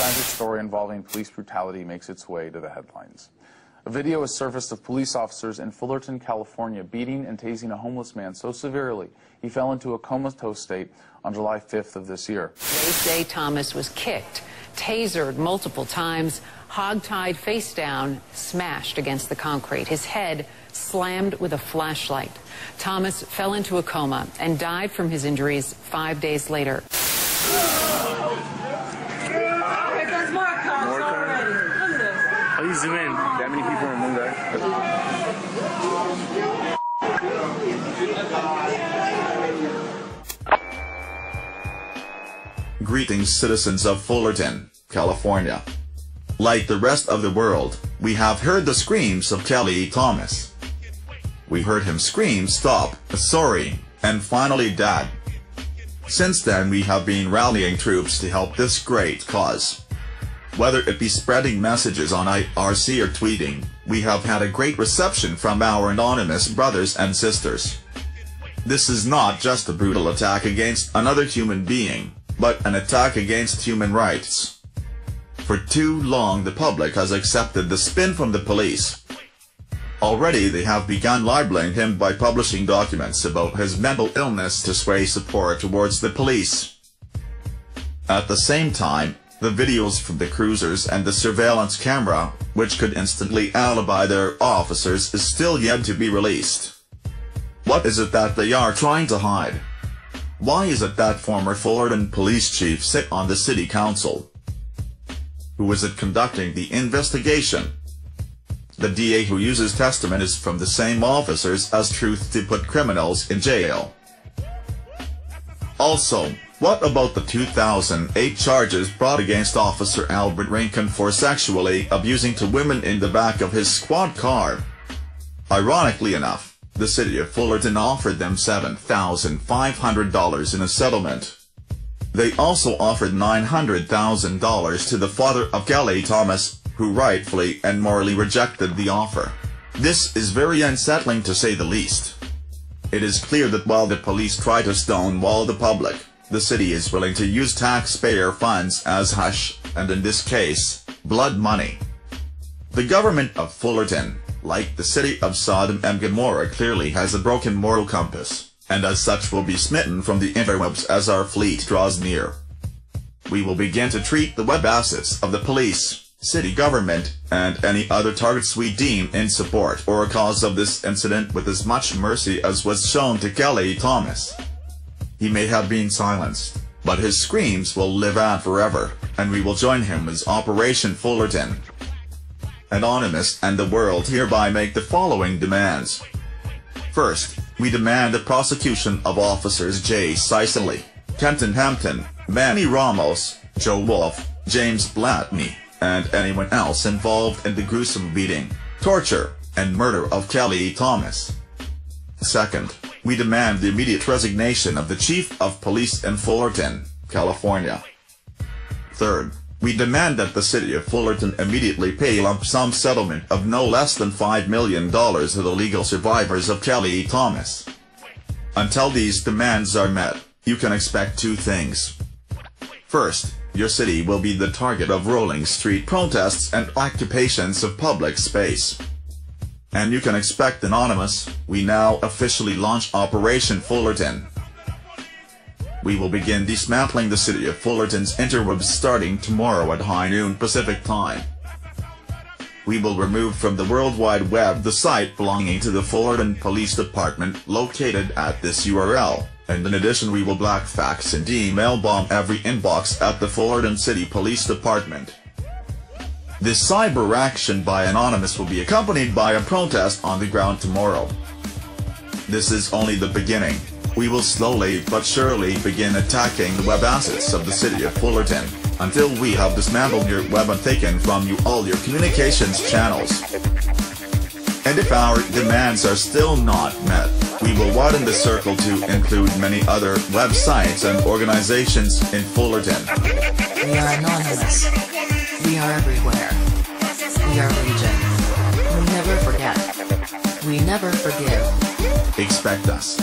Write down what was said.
tragic story involving police brutality makes its way to the headlines. A video has surfaced of police officers in Fullerton, California, beating and tasing a homeless man so severely he fell into a comatose state on July 5th of this year. Day Thomas was kicked, tasered multiple times, hogtied face down, smashed against the concrete. His head slammed with a flashlight. Thomas fell into a coma and died from his injuries 5 days later. Here comes more cars already. Look at this. How you zoom in? That many people in one day? Greetings, citizens of Fullerton, California. Like the rest of the world, we have heard the screams of Kelly Thomas. We heard him scream "Stop," "Sorry," and finally "Dad." Since then we have been rallying troops to help this great cause. Whether it be spreading messages on IRC or tweeting, we have had a great reception from our anonymous brothers and sisters. This is not just a brutal attack against another human being, but an attack against human rights. For too long the public has accepted the spin from the police. Already they have begun libeling him by publishing documents about his mental illness to sway support towards the police. At the same time, the videos from the cruisers and the surveillance camera, which could instantly alibi their officers, is still yet to be released. What is it that they are trying to hide? Why is it that former Fullerton Police Chiefs sit on the city council? Who is it conducting the investigation? The DA who uses testament is from the same officers as truth to put criminals in jail. Also, what about the 2008 charges brought against Officer Albert Rankin for sexually abusing two women in the back of his squad car? Ironically enough, the city of Fullerton offered them $7,500 in a settlement. They also offered $900,000 to the father of Kelly Thomas, who rightfully and morally rejected the offer. This is very unsettling to say the least. It is clear that while the police try to stonewall the public, the city is willing to use taxpayer funds as hush, and in this case, blood money. The government of Fullerton, like the city of Sodom and Gomorrah, clearly has a broken moral compass, and as such will be smitten from the interwebs as our fleet draws near. We will begin to treat the web assets of the police, city government, and any other targets we deem in support or cause of this incident with as much mercy as was shown to Kelly Thomas. He may have been silenced, but his screams will live on forever, and we will join him as Operation Fullerton. Anonymous and the world hereby make the following demands. First, we demand the prosecution of officers Jay Sicily, Kenton Hampton, Manny Ramos, Joe Wolf, James Blatney, and anyone else involved in the gruesome beating, torture, and murder of Kelly Thomas. Second, we demand the immediate resignation of the Chief of Police in Fullerton, California. Third, we demand that the city of Fullerton immediately pay a lump sum settlement of no less than $5 million to the legal survivors of Kelly Thomas. Until these demands are met, you can expect two things. First, your city will be the target of rolling street protests and occupations of public space. And you can expect anonymous, we now officially launch Operation Fullerton. We will begin dismantling the city of Fullerton's interwebs starting tomorrow at high noon Pacific time. We will remove from the World Wide Web the site belonging to the Fullerton Police Department located at this URL. And in addition we will black fax and email bomb every inbox at the Fullerton City Police Department. This cyber action by Anonymous will be accompanied by a protest on the ground tomorrow. This is only the beginning. We will slowly but surely begin attacking the web assets of the city of Fullerton, until we have dismantled your web and taken from you all your communications channels. And if our demands are still not met, we will widen the circle to include many other websites and organizations in Fullerton. We are anonymous. We are everywhere. We are legion. We never forget. We never forgive. Expect us.